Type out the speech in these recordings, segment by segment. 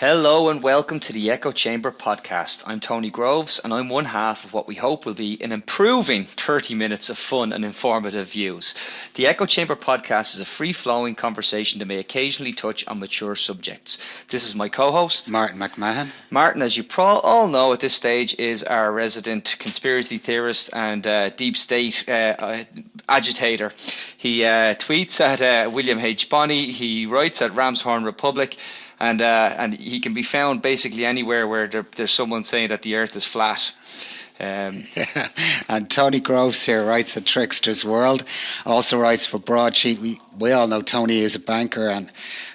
Hello and welcome to the Echo Chamber podcast. I'm Tony Groves and I'm one half of what we hope will be an improving 30 minutes of fun and informative views. The Echo Chamber podcast is a free-flowing conversation that may occasionally touch on mature subjects. This is my co-host, Martin McMahon. Martin, as you all know at this stage, is our resident conspiracy theorist and deep state agitator. He tweets at William H. Bonney, he writes at Ramshorn Republic, and he can be found basically anywhere where there's someone saying that the earth is flat. And Tony Groves here writes at Trickster's World, also writes for Broadsheet. We all know Tony is a banker, and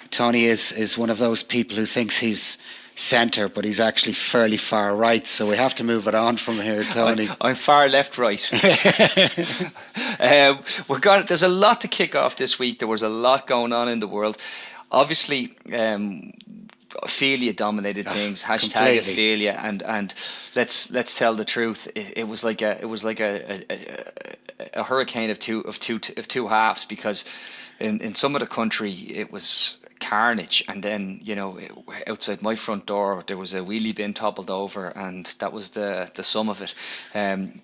Tony is one of those people who thinks he's centre, but he's actually fairly far right, so we have to move it on from here, Tony. I'm far left right. There's a lot to kick off this week. There was a lot going on in the world. Obviously, Ophelia dominated things. Hashtag Ophelia, and let's tell the truth. It was like a hurricane of two halves, because in some of the country it was carnage, and then outside my front door there was a wheelie bin toppled over, and that was the sum of it.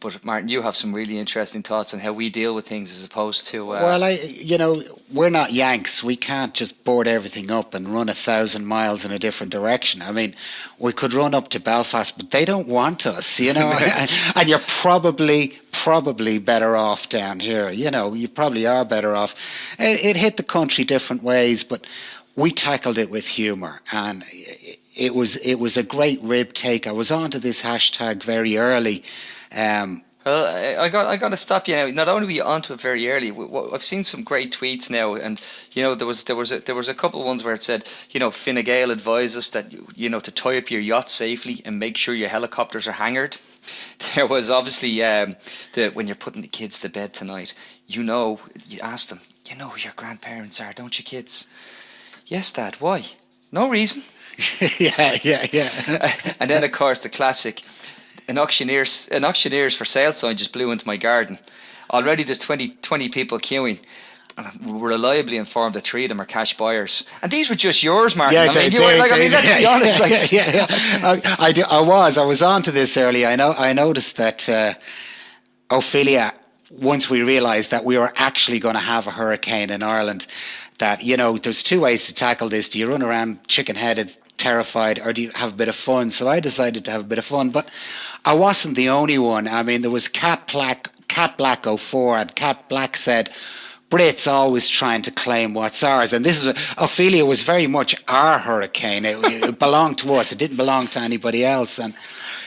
But Martin, you have some really interesting thoughts on how we deal with things as opposed to we're not Yanks. We can't just board everything up and run 1,000 miles in a different direction. I mean, we could run up to Belfast, but they don't want us, and you're probably better off down here. You probably are better off. It hit the country different ways, but we tackled it with humour, and it was a great rib take. I was onto this hashtag very early. Well, I got to stop you now. Not only were you onto it very early, I've seen some great tweets now, and there was a couple of ones where it said, Fine Gael advised us that to tie up your yacht safely and make sure your helicopters are hangared. There was obviously when you're putting the kids to bed tonight, you ask them, who your grandparents are, don't you, kids? Yes, Dad. Why? No reason. Yeah. And then, of course, the classic, an auctioneer's for sale sign just blew into my garden. Already there's 20 people queuing. And we're reliably informed that 3 of them are cash buyers. And these were just yours, Martin. Yeah, let's be honest. I was onto this early. I noticed that Ophelia, once we realised that we were actually going to have a hurricane in Ireland, that, there's two ways to tackle this. Do you run around chicken-headed, terrified, or do you have a bit of fun? So I decided to have a bit of fun, but I wasn't the only one. I mean, there was Cat Black 04, and Cat Black said, Brits always trying to claim what's ours. And Ophelia was very much our hurricane. It belonged to us. It didn't belong to anybody else. And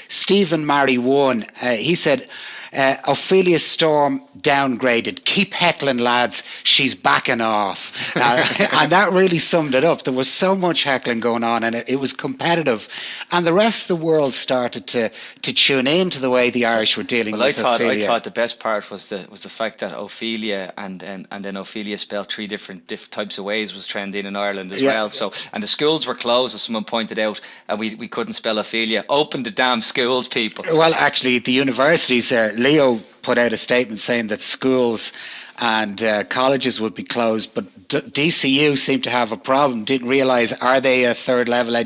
Stephen Marry won. He said, Ophelia Storm downgraded. Keep heckling, lads. She's backing off. And that really summed it up. There was so much heckling going on, and it was competitive. And the rest of the world started to tune in to the way the Irish were dealing with Ophelia. I thought the best part was the fact that Ophelia and then Ophelia spelled 3 different types of ways was trending in Ireland as well. So, and the schools were closed, as someone pointed out, and we couldn't spell Ophelia. Open the damn schools, people. Well, actually, the universities, Leo put out a statement saying that schools and colleges would be closed, but DCU seemed to have a problem, didn't realise, are they a third level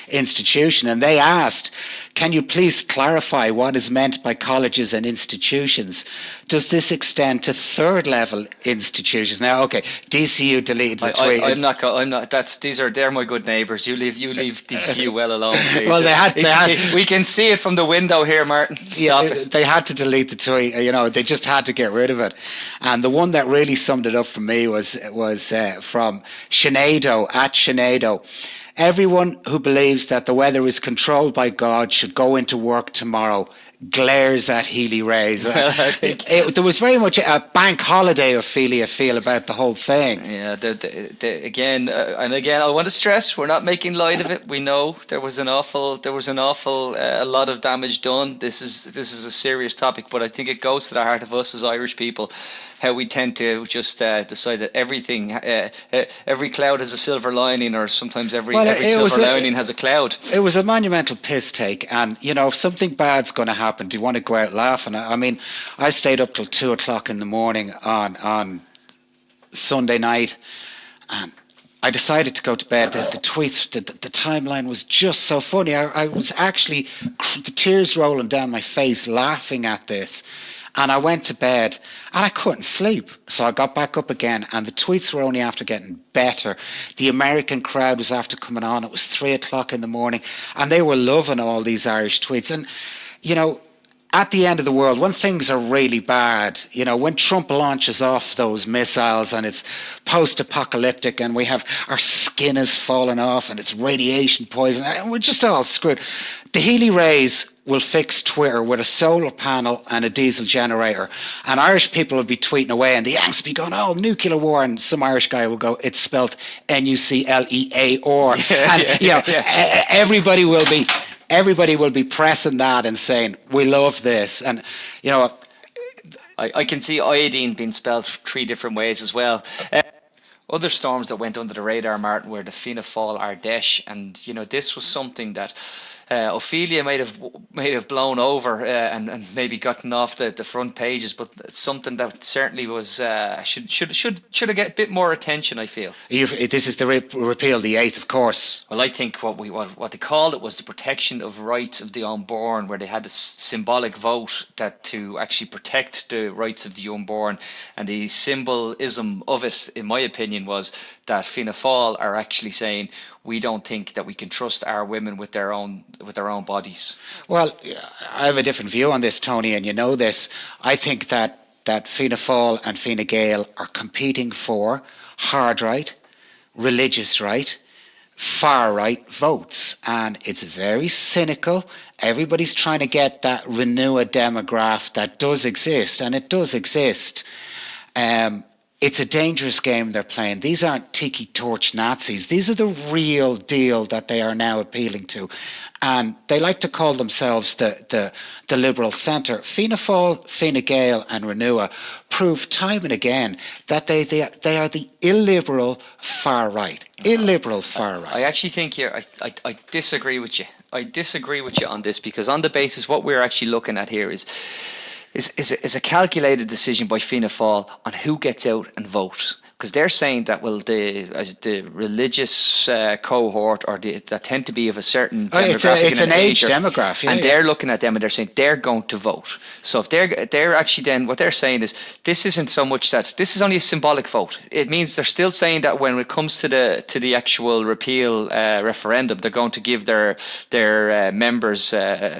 institution? And they asked, can you please clarify what is meant by colleges and institutions? Does this extend to third level institutions? Now, okay, DCU deleted the tweet. I'm not. They're my good neighbours. You leave DCU well alone, please. Well, they had. We can see it from the window here, Martin. Stop it. They had to delete the tweet. They just had to get rid of it. And the one that really summed it up for me was from Sinead at Sinead. Everyone who believes that the weather is controlled by God should go into work tomorrow. Glares at Healy Rays. Well, I think there was very much a bank holiday Ophelia feel about the whole thing. Yeah, again, I want to stress, we're not making light of it. We know there was an awful, a lot of damage done. This is a serious topic, but I think it goes to the heart of us as Irish people, how we tend to just decide that everything, every cloud has a silver lining, or sometimes every silver lining has a cloud. It was a monumental piss take, and if something bad's going to happen, do you want to go out laughing? I mean, I stayed up till 2:00 in the morning on Sunday night, and I decided to go to bed. The tweets, the timeline was just so funny. I was actually the tears rolling down my face, laughing at this. And I went to bed and I couldn't sleep. So I got back up again, and the tweets were only after getting better. The American crowd was after coming on. It was 3 o'clock in the morning, and they were loving all these Irish tweets. And, you know, at the end of the world, when things are really bad, you know, when Trump launches off those missiles and it's post-apocalyptic and we have our skin is falling off and it's radiation poison, and we're just all screwed. The Healy rays will fix Twitter with a solar panel and a diesel generator, and Irish people will be tweeting away, and the Yanks will be going, "Oh, nuclear war," and some Irish guy will go, "It's spelt Nuclear," and you know, everybody will be pressing that and saying, "We love this," and you know. I can see iodine being spelled 3 different ways as well. Other storms that went under the radar, Martin, were the Fianna Fáil Ardèche, and you know this was something that Ophelia might have blown over and maybe gotten off the front pages, but it's something that certainly was should have get a bit more attention, I feel. This is the repeal, the 8th, of course. Well, I think what they called it was the protection of rights of the unborn, where they had a symbolic vote that to actually protect the rights of the unborn, and the symbolism of it, in my opinion, was that Fianna Fáil are actually saying we don't think that we can trust our women with their own bodies. Well, I have a different view on this, Tony, and you know this. I think that Fianna Fáil and Fine Gael are competing for hard right, religious right, far right votes, and it's very cynical. Everybody's trying to get that Renua demograph that does exist, and it does exist. It's a dangerous game they're playing. These aren't tiki torch Nazis. These are the real deal that they are now appealing to. And they like to call themselves the liberal centre. Fianna Fáil, Fine Gael and Renua prove time and again that they are the illiberal far right. Illiberal far right. I actually think here, I disagree with you. I disagree with you on this, because on the basis what we're actually looking at here is a calculated decision by Fianna Fáil on who gets out and votes. Because they're saying that, well, the religious cohort, or that tend to be of a certain demographic, it's an age demographic, and they're looking at them and they're saying they're going to vote. So if they're actually, then what they're saying is this isn't so much that this is only a symbolic vote. It means they're still saying that when it comes to the actual repeal referendum, they're going to give their members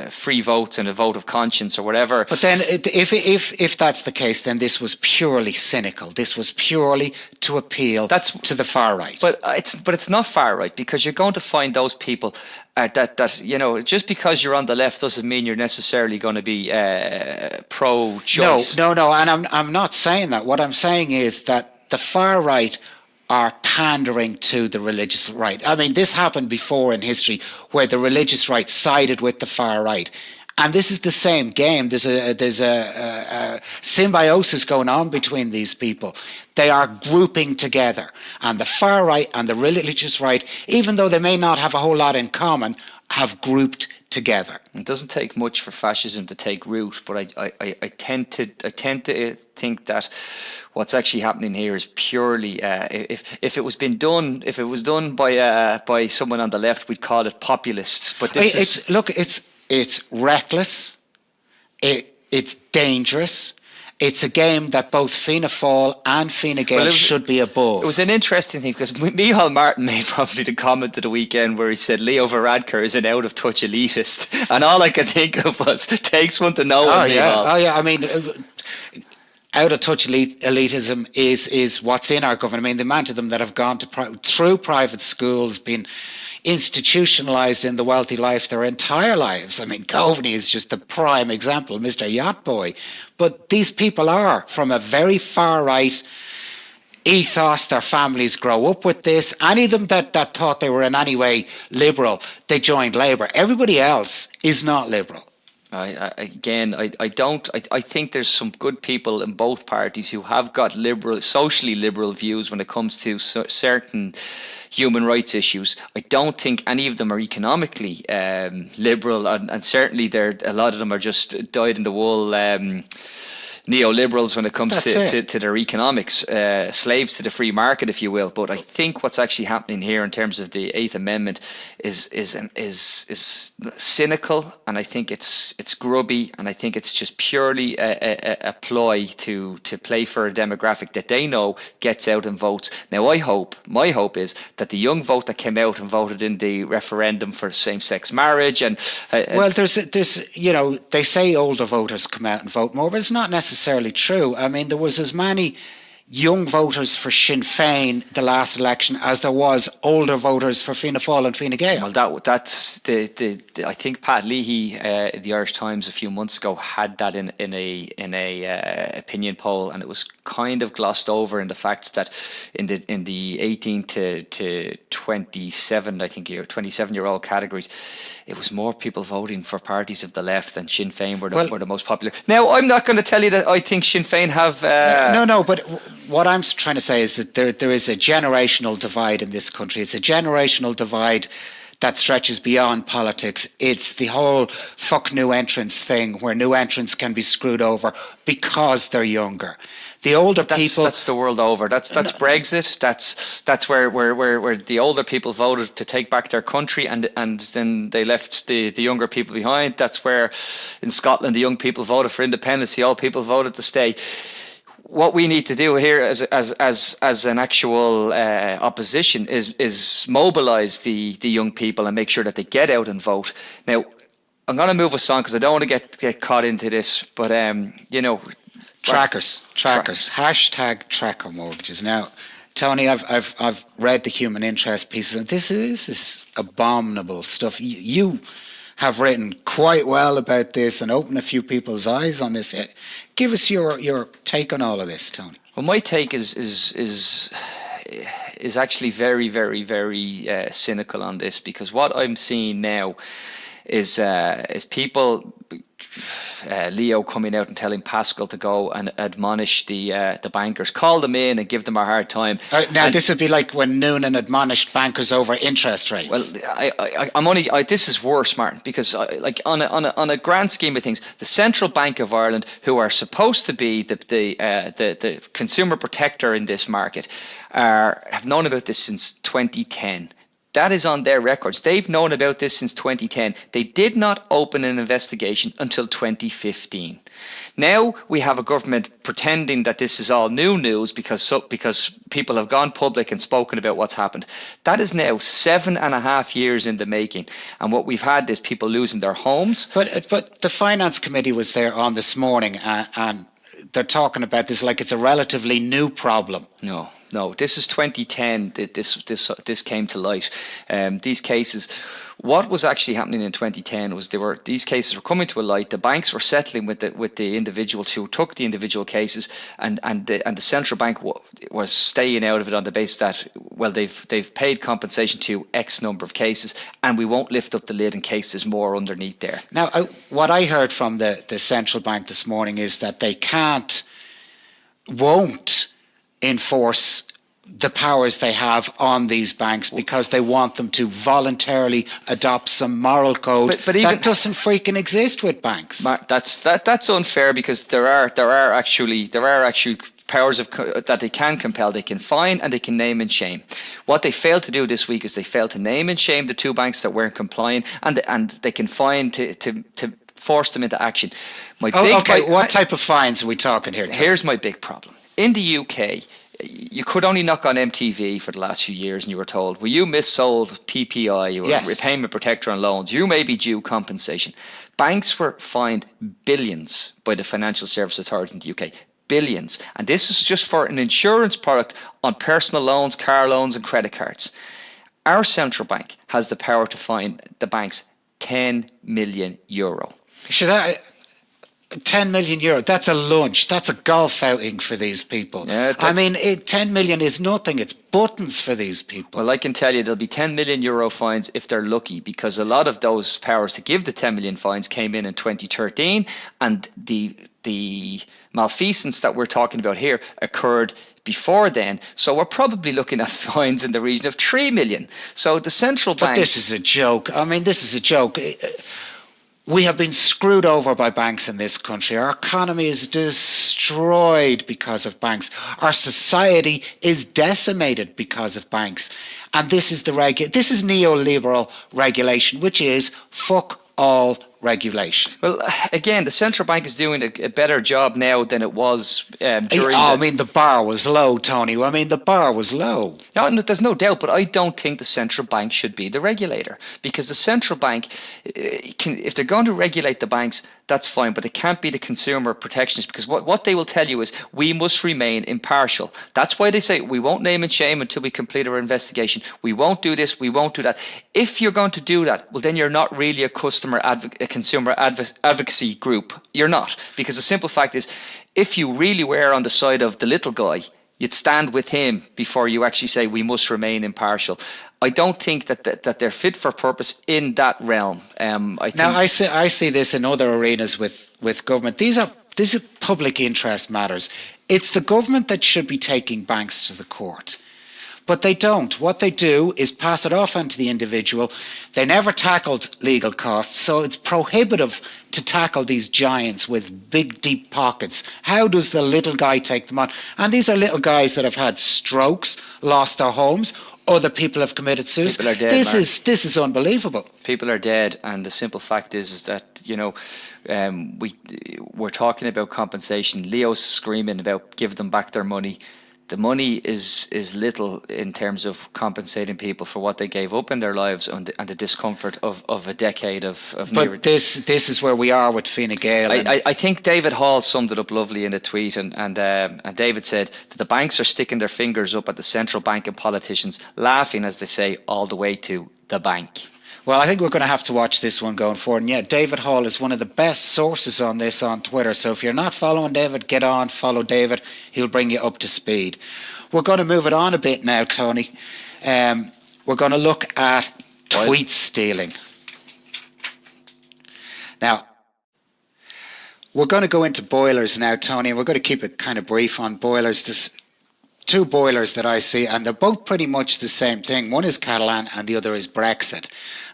free votes and a vote of conscience or whatever. But then, if that's the case, then this was purely cynical. This was purely to appeal to the far right. But it's not far right, because you're going to find those people that you know, just because you're on the left doesn't mean you're necessarily going to be pro-choice. No, and I'm not saying that. What I'm saying is that the far right are pandering to the religious right. I mean, this happened before in history, where the religious right sided with the far right. And this is the same game. There's a symbiosis going on between these people. They are grouping together. And the far right and the religious right, even though they may not have a whole lot in common, have grouped together. It doesn't take much for fascism to take root, but I tend to think that what's actually happening here is purely if it was done by someone on the left, we'd call it populist. But it's reckless. It's dangerous. It's a game that both Fianna Fáil and Fine Gael should be above. It was an interesting thing, because Micheál Martin made probably the comment of the weekend where he said Leo Varadkar is an out-of-touch elitist. And all I could think of was, takes one to know one, Micheál. Oh, yeah. I mean, out-of-touch elitism is what's in our government. I mean, the amount of them that have gone through private schools, been institutionalized in the wealthy life their entire lives. I mean, Coveney is just the prime example, Mr. Yacht Boy. But these people are from a very far right ethos. Their families grow up with this. Any of them that thought they were in any way liberal, they joined Labour. Everybody else is not liberal. I think there's some good people in both parties who have got socially liberal views when it comes to certain human rights issues. I don't think any of them are economically liberal, and certainly a lot of them are just dyed in the wool neoliberals when it comes That's to their economics, slaves to the free market, if you will. But I think what's actually happening here in terms of the Eighth Amendment is cynical, and I think it's grubby, and I think it's just purely a ploy to play for a demographic that they know gets out and votes. Now, my hope is that the young vote that came out and voted in the referendum for same-sex marriage and well, there's they say older voters come out and vote more, but it's not necessarily true. I mean, there was as many young voters for Sinn Féin the last election as there was older voters for Fianna Fáil and Fine Gael. Well, that's the I think Pat Leahy, the Irish Times, a few months ago had that in a opinion poll, and it was kind of glossed over in the fact that in the 18 to 27, I think 27-year-old categories, it was more people voting for parties of the left than Sinn Féin were the most popular. Now, I'm not going to tell you that I think Sinn Féin have... No, but what I'm trying to say is that there is a generational divide in this country. It's a generational divide that stretches beyond politics. It's the whole fuck new entrants thing where new entrants can be screwed over because they're younger. The older people... That's the world over. That's Brexit. That's where the older people voted to take back their country, and then they left the younger people behind. That's where in Scotland the young people voted for independence. The old people voted to stay. What we need to do here as an actual opposition is mobilise the young people and make sure that they get out and vote. Now, I'm going to move us on because I don't want to get caught into this, but Trackers. Hashtag tracker mortgages. Now, Tony, I've read the human interest pieces, and this is abominable stuff. You have written quite well about this and opened a few people's eyes on this. Give us your take on all of this, Tony. Well, my take is actually very, very, very cynical on this, because what I'm seeing now is people. Leo coming out and telling Pascal to go and admonish the bankers, call them in and give them a hard time. This would be like when Noonan admonished bankers over interest rates. Well, this is worse, Martin, because on a grand scheme of things, the Central Bank of Ireland, who are supposed to be the consumer protector in this market, have known about this since 2010. That is on their records. They've known about this since 2010. They did not open an investigation until 2015. Now we have a government pretending that this is all new news because people have gone public and spoken about what's happened. That is now 7.5 years in the making. And what we've had is people losing their homes. But the Finance Committee was there on this morning and they're talking about this like it's a relatively new problem. No, this is 2010. This came to light. These cases, what was actually happening in 2010 was these cases were coming to a light. The banks were settling with the individuals who took the individual cases, and the central bank was staying out of it on the basis that, well, they've paid compensation to X number of cases, and we won't lift up the lid in case there's more underneath there. Now, what I heard from the central bank this morning is that they won't enforce the powers they have on these banks because they want them to voluntarily adopt some moral code that doesn't freaking exist with banks. That's unfair, because there are actually powers that they can compel. They can fine and they can name and shame. What they failed to do this week is they failed to name and shame the two banks that weren't complying, and they can fine to force them into action. What type of fines are we talking here, Tom? Here's my big problem. In the UK, you could only knock on MTV for the last few years and you were told, well, you missold PPI or repayment protector on loans, you may be due compensation. Banks were fined billions by the Financial Services Authority in the UK. Billions. And this is just for an insurance product on personal loans, car loans and credit cards. Our central bank has the power to fine the banks €10 million. Should 10 million euro, that's a lunch, that's a golf outing for these people. Yeah, 10 million is nothing, it's buttons for these people. Well, I can tell you there'll be €10 million fines if they're lucky, because a lot of those powers to give the 10 million fines came in 2013, and the malfeasance that we're talking about here occurred before then. So we're probably looking at fines in the region of 3 million. So the central bank... But this is a joke. This is a joke. We have been screwed over by banks in this country. Our economy is destroyed because of banks. Our society is decimated because of banks. And this is this is neoliberal regulation, which is fuck all regulation. Well, again, the central bank is doing a better job now than it was during. I mean, the bar was low, Tony. I mean, the bar was low. No, there's no doubt, but I don't think the central bank should be the regulator, because the central bank, if they're going to regulate the banks, that's fine, but it can't be the consumer protectionist, because what they will tell you is we must remain impartial. That's why they say we won't name and shame until we complete our investigation. We won't do this, we won't do that. If you're going to do that, well, then you're not really a consumer advocacy group. You're not, because the simple fact is, if you really were on the side of the little guy, you'd stand with him before you actually say we must remain impartial. I don't think that they're fit for purpose in that realm. I see this in other arenas with government. These are public interest matters. It's the government that should be taking banks to the court. But they don't. What they do is pass it off onto the individual. They never tackled legal costs, so it's prohibitive to tackle these giants with big, deep pockets. How does the little guy take them on? And these are little guys that have had strokes, lost their homes. Other people have committed suicide. People are dead, this is unbelievable. People are dead, and the simple fact is that, you know, we're talking about compensation. Leo's screaming about give them back their money. The money is little in terms of compensating people for what they gave up in their lives and the discomfort of a decade of But this is where we are with Fine Gael. I think David Hall summed it up lovely in a tweet, and David said that the banks are sticking their fingers up at the central bank and politicians, laughing, as they say, all the way to the bank. Well, I think we're going to have to watch this one going forward. And yeah, David Hall is one of the best sources on this on Twitter. So if you're not following David, get on, follow David. He'll bring you up to speed. We're going to move it on a bit now, Tony. We're going to look at tweet stealing. Now, we're going to go into boilers now, Tony, and we're going to keep it kind of brief on boilers. There's two boilers that I see, and they're both pretty much the same thing. One is Catalan and the other is Brexit.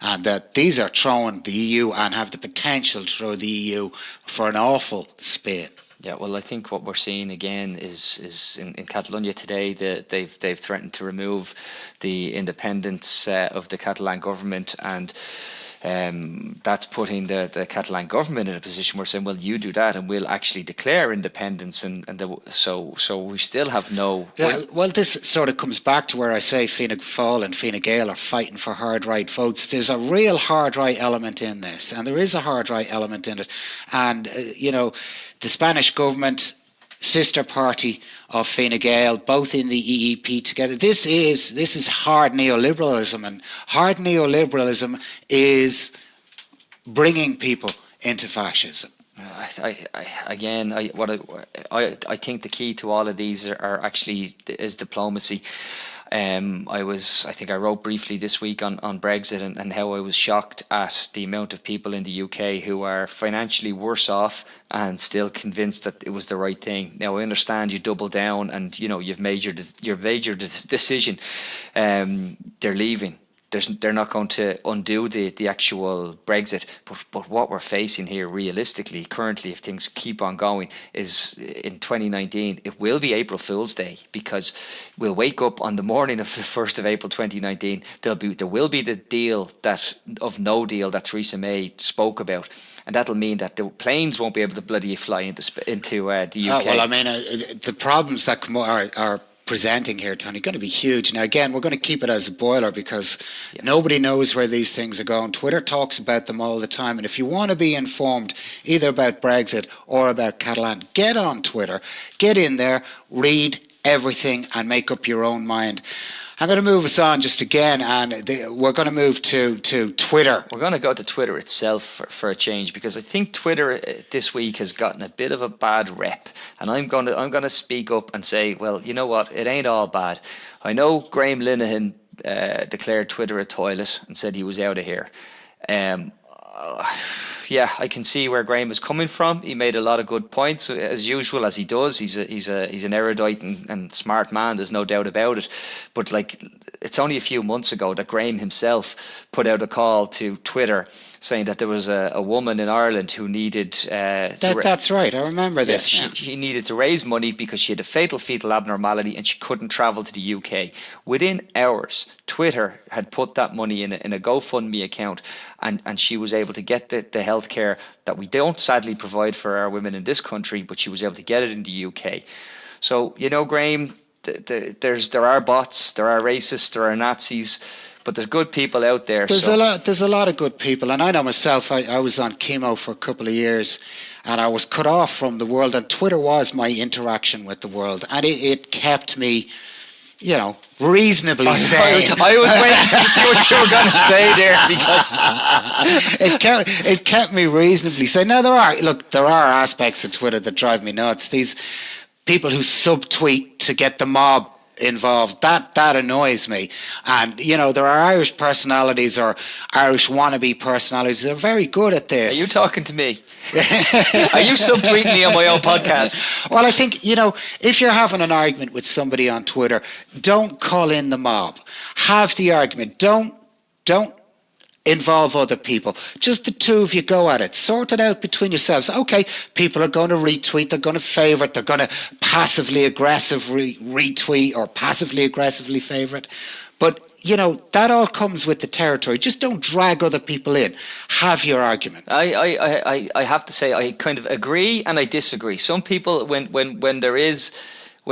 And that these are throwing the EU and have the potential to throw the EU for an awful spin. Yeah, well, I think what we're seeing again is in Catalonia today that they've threatened to remove the independence of the Catalan government, and that's putting the Catalan government in a position where saying, well, you do that and we'll actually declare independence, so we still have no... Well, this sort of comes back to where I say Fianna Fáil and Fine Gael are fighting for hard right votes. There's a real hard right element in this, and there is a hard right element in it. And, the Spanish government, sister party of Fine Gael, both in the EEP together. This is hard neoliberalism, and hard neoliberalism is bringing people into fascism. I think the key to all of these is diplomacy. I think I wrote briefly this week on Brexit and how I was shocked at the amount of people in the UK who are financially worse off and still convinced that it was the right thing. Now, I understand you double down and you've made your decision. They're leaving. They're not going to undo the actual Brexit, but what we're facing here realistically, currently, if things keep on going, is in 2019, it will be April Fool's Day, because we'll wake up on the morning of the 1st of April 2019, there will be the deal of no deal that Theresa May spoke about, and that'll mean that the planes won't be able to bloody fly into the UK. Well, I mean, the problems that come are presenting here, Tony, going to be huge. Now, again, we're going to keep it as a boiler because nobody knows where these things are going. Twitter talks about them all the time. And if you want to be informed either about Brexit or about Catalan, get on Twitter, get in there, read everything and make up your own mind. I'm going to move us on just again, and we're going to move to Twitter. We're going to go to Twitter itself for a change, because I think Twitter this week has gotten a bit of a bad rep, and I'm going to speak up and say, well, you know what? It ain't all bad. I know Graham Linehan declared Twitter a toilet and said he was out of here. Yeah, I can see where Graham is coming from. He made a lot of good points, as usual, as he does. He's an erudite and smart man. There's no doubt about it. But it's only a few months ago that Graham himself put out a call to Twitter saying that there was a woman in Ireland who needed That's right. I remember this. she needed to raise money because she had a fatal fetal abnormality and she couldn't travel to the UK. Within hours, Twitter had put that money in a GoFundMe account, and she was able to get the health care that we don't sadly provide for our women in this country, but she was able to get it in the UK. So, Graham, there are bots, there are racists, there are Nazis, but there's good people out there. There's a lot of good people, and I know myself. I was on chemo for a couple of years, and I was cut off from the world. And Twitter was my interaction with the world, and it kept me, reasonably sane. I was waiting to see what you were going to say there, because it kept me reasonably sane. Now there are aspects of Twitter that drive me nuts. These people who subtweet to get the mob involved, that annoys me. And there are Irish personalities or Irish wannabe personalities that are very good at this. Are you talking to me? Are you subtweeting me on my own podcast? Well, I think if you're having an argument with somebody on Twitter, don't call in the mob. Have the argument. Don't involve other people. Just the two of you go at it. Sort it out between yourselves. Okay, people are going to retweet, they're going to favourite, they're going to passively aggressively retweet or passively aggressively favourite. But, that all comes with the territory. Just don't drag other people in. Have your argument. I have to say I kind of agree and I disagree. Some people, when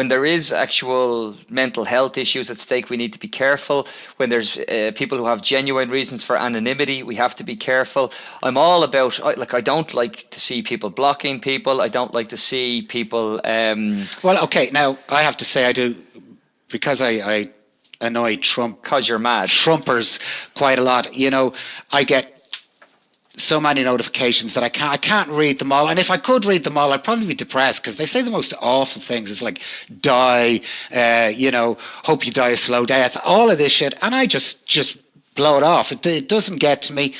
there is actual mental health issues at stake, we need to be careful. When there's people who have genuine reasons for anonymity, we have to be careful. I'm all about, I don't like to see people blocking people. I don't like to see people... Well, okay, now I have to say I do, because I annoy Trump... Because you're mad. Trumpers quite a lot. I get so many notifications that I can't read them all, and if I could read them all, I'd probably be depressed, because they say the most awful things. It's like die, hope you die a slow death, all of this shit, and I just blow it off. It doesn't get to me.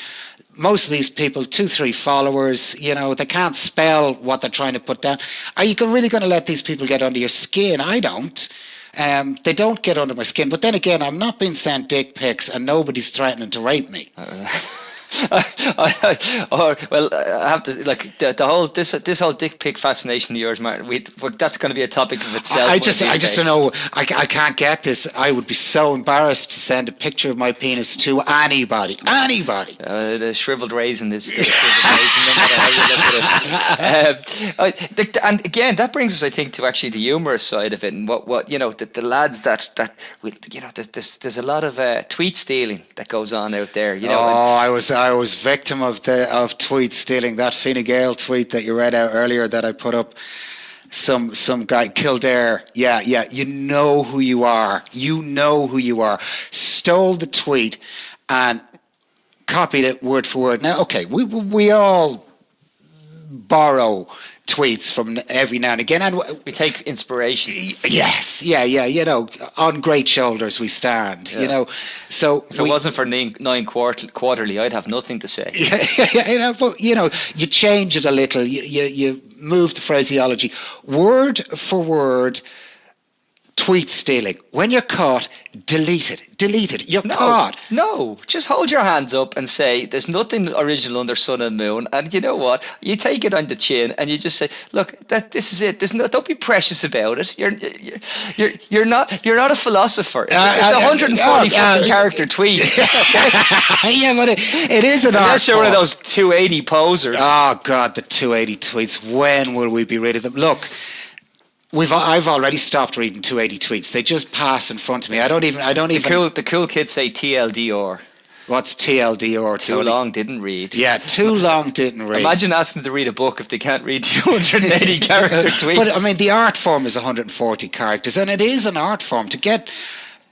Most of these people, 2-3 followers, they can't spell what they're trying to put down. Are you really going to let these people get under your skin? I don't. They don't get under my skin, but then again, I'm not being sent dick pics, and nobody's threatening to rape me. I have to this whole dick pic fascination of yours, Martin. That's going to be a topic of itself. I just don't know. I can't get this. I would be so embarrassed to send a picture of my penis to anybody. The shriveled raisin is the shriveled raisin, no matter how you look at it. And again, that brings us, I think, to actually the humorous side of it, and what the lads that there's a lot of tweet stealing that goes on out there. I was victim of tweet stealing. That Fine Gael tweet that you read out earlier that I put up. Some guy, Kildare, yeah, you know who you are. Stole the tweet and copied it word for word. Now, okay, we all borrow tweets from every now and again, and we take inspiration. Yes, on great shoulders we stand. So if it wasn't for nine quarterly, I'd have nothing to say. But you change it a little. You move the phraseology, word for word. Tweet stealing. When you're caught, delete it. You're caught. No, just hold your hands up and say there's nothing original under sun and moon. And you know what? You take it on the chin and you just say, look, this is it. Don't be precious about it. You're not a philosopher. It's a 140 character tweet. Yeah, but it is an art. Unless you're one of those 280 posers. Oh God, the 280 tweets. When will we be rid of them? Look. I've already stopped reading 280 tweets. They just pass in front of me. I don't even. The cool kids say TLDR. What's TLDR? Too long didn't read. Yeah, too long didn't read. Imagine asking them to read a book if they can't read 280 character tweets. But I mean, the art form is 140 characters, and it is an art form. To get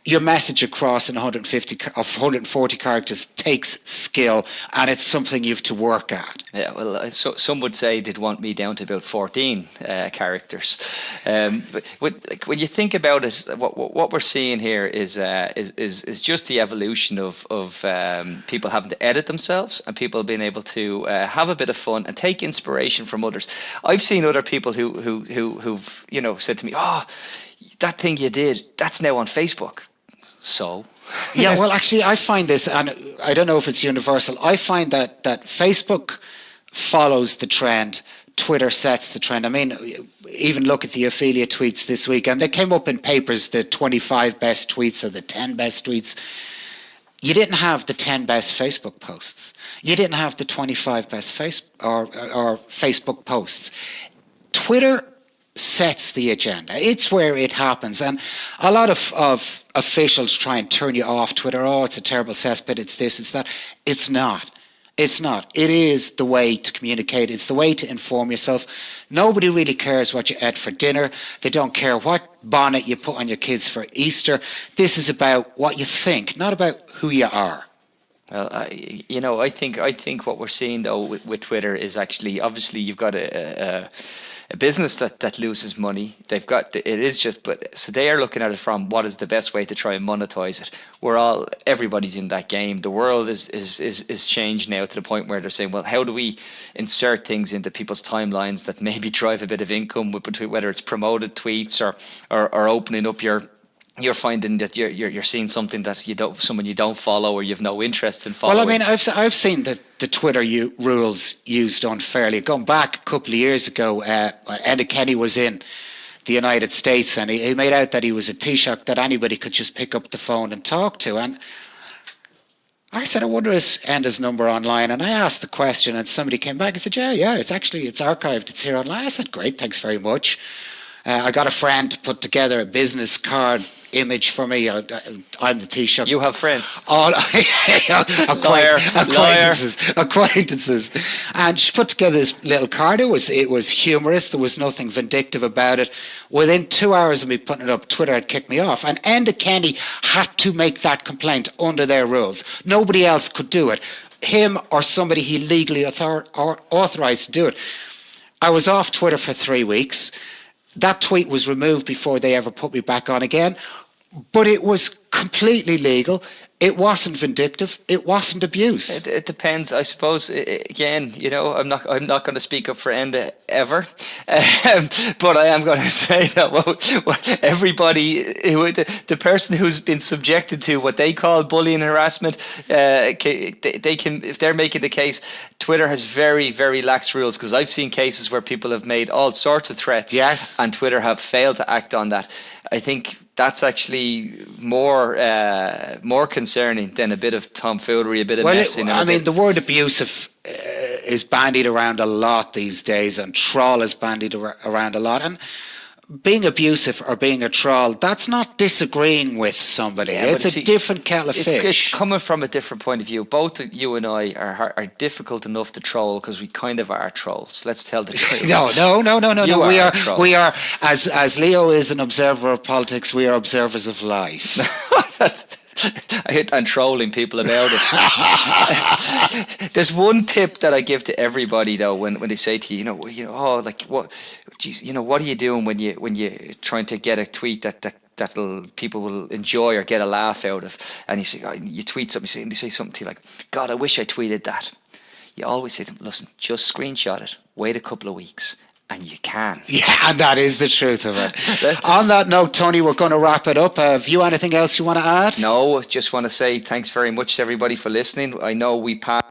your message across in 140 characters takes skill, and it's something you have to work at. Yeah, well, so some would say they'd want me down to about 14 characters. But when you think about it, what we're seeing here is just the evolution of people having to edit themselves and people being able to have a bit of fun and take inspiration from others. I've seen other people who've said to me, "Oh, that thing you did, that's now on Facebook." So. Yeah, well, actually, I find this, and I don't know if it's universal. I find that Facebook follows the trend. Twitter sets the trend. I mean, even look at the Ophelia tweets this week, and they came up in papers, the 25 best tweets or the 10 best tweets. You didn't have the 10 best Facebook posts. You didn't have the 25 best or Facebook posts. Twitter sets the agenda. It's where it happens. And a lot of officials try and turn you off Twitter. Oh, it's a terrible cesspit. It's this, it's that. It's not. It's not. It is the way to communicate. It's the way to inform yourself. Nobody really cares what you ate for dinner. They don't care what bonnet you put on your kids for Easter. This is about what you think, not about who you are. Well, I think what we're seeing though with Twitter is actually, obviously you've got a business that loses money. They've got so they are looking at it from what is the best way to try and monetize it. Everybody's in that game. The world is changed now to the point where they're saying, well, how do we insert things into people's timelines that maybe drive a bit of income, whether it's promoted tweets or opening up you're finding that you're seeing something that someone you don't follow or you've no interest in following. Well, I mean, I've seen the Twitter rules used unfairly. Going back a couple of years ago, Enda Kenny was in the United States, and he made out that he was a Taoiseach that anybody could just pick up the phone and talk to. And I said, I wonder is Enda's number online? And I asked the question, and somebody came back and said, yeah, it's archived. It's here online. I said, great, thanks very much. I got a friend to put together a business card image for me. I'm the Taoiseach. You have friends. All acquaintances. And she put together this little card. It was humorous. There was nothing vindictive about it. Within 2 hours of me putting it up, Twitter had kicked me off. And Enda Kenny had to make that complaint under their rules. Nobody else could do it. Him or somebody he legally authorized to do it. I was off Twitter for 3 weeks. That tweet was removed before they ever put me back on again. But it was completely legal. It wasn't vindictive. It wasn't abuse. It depends, I suppose. Again, I'm not going to speak up for Enda ever, but I am going to say that everybody, the person who's been subjected to what they call bullying and harassment, they can, if they're making the case. Twitter has very, very lax rules, because I've seen cases where people have made all sorts of threats, yes, and Twitter have failed to act on that. I think that's actually more concerning than a bit of tomfoolery, a bit of messing. I mean, the word abusive is bandied around a lot these days, and troll is bandied around a lot. And being abusive or being a troll, that's not disagreeing with somebody. Yeah, it's a different kettle of fish. It's coming from a different point of view. Both you and I are difficult enough to troll because we kind of are trolls. Let's tell the truth. No. We are, as Leo is an observer of politics, we are observers of life. I hate on trolling people about it. There's one tip that I give to everybody though when they say to you, what are you doing when you're trying to get a tweet that'll people will enjoy or get a laugh out of, and you say, you tweet something, and they say something to you like, God, I wish I tweeted that. You always say to them, listen, just screenshot it, wait a couple of weeks, and you can. Yeah, and that is the truth of it. On that note, Tony, we're going to wrap it up. Have you anything else you want to add? No, just want to say thanks very much to everybody for listening. I know we passed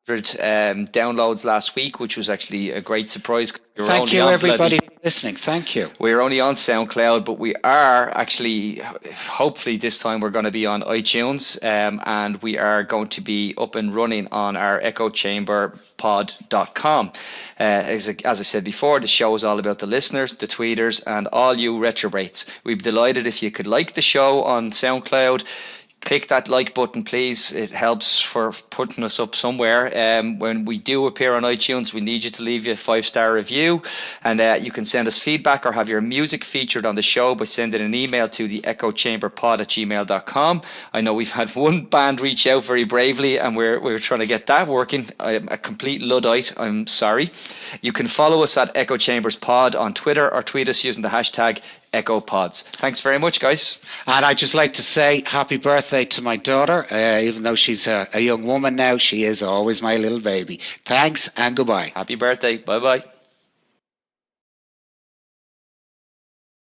100 downloads last week, which was actually a great surprise. Thank you, everybody, for listening. Thank you. We're only on SoundCloud, but we are actually, hopefully this time we're going to be on iTunes, and we are going to be up and running on our echochamberpod.com. As I said before, the show is all about the listeners, the tweeters, and all you retrobates. We'd be delighted if you could like the show on SoundCloud. Click that like button, please. It helps for putting us up somewhere. When we do appear on iTunes, we need you to leave you a 5-star review. And you can send us feedback or have your music featured on the show by sending an email to the echochamberpod@gmail.com. I know we've had one band reach out very bravely, and we're trying to get that working. I'm a complete Luddite. I'm sorry. You can follow us at Echo Chambers Pod on Twitter, or tweet us using the hashtag EchoPods. Thanks very much, guys. And I'd just like to say happy birthday to my daughter. Even though she's a young woman now, she is always my little baby. Thanks and goodbye. Happy birthday. Bye-bye.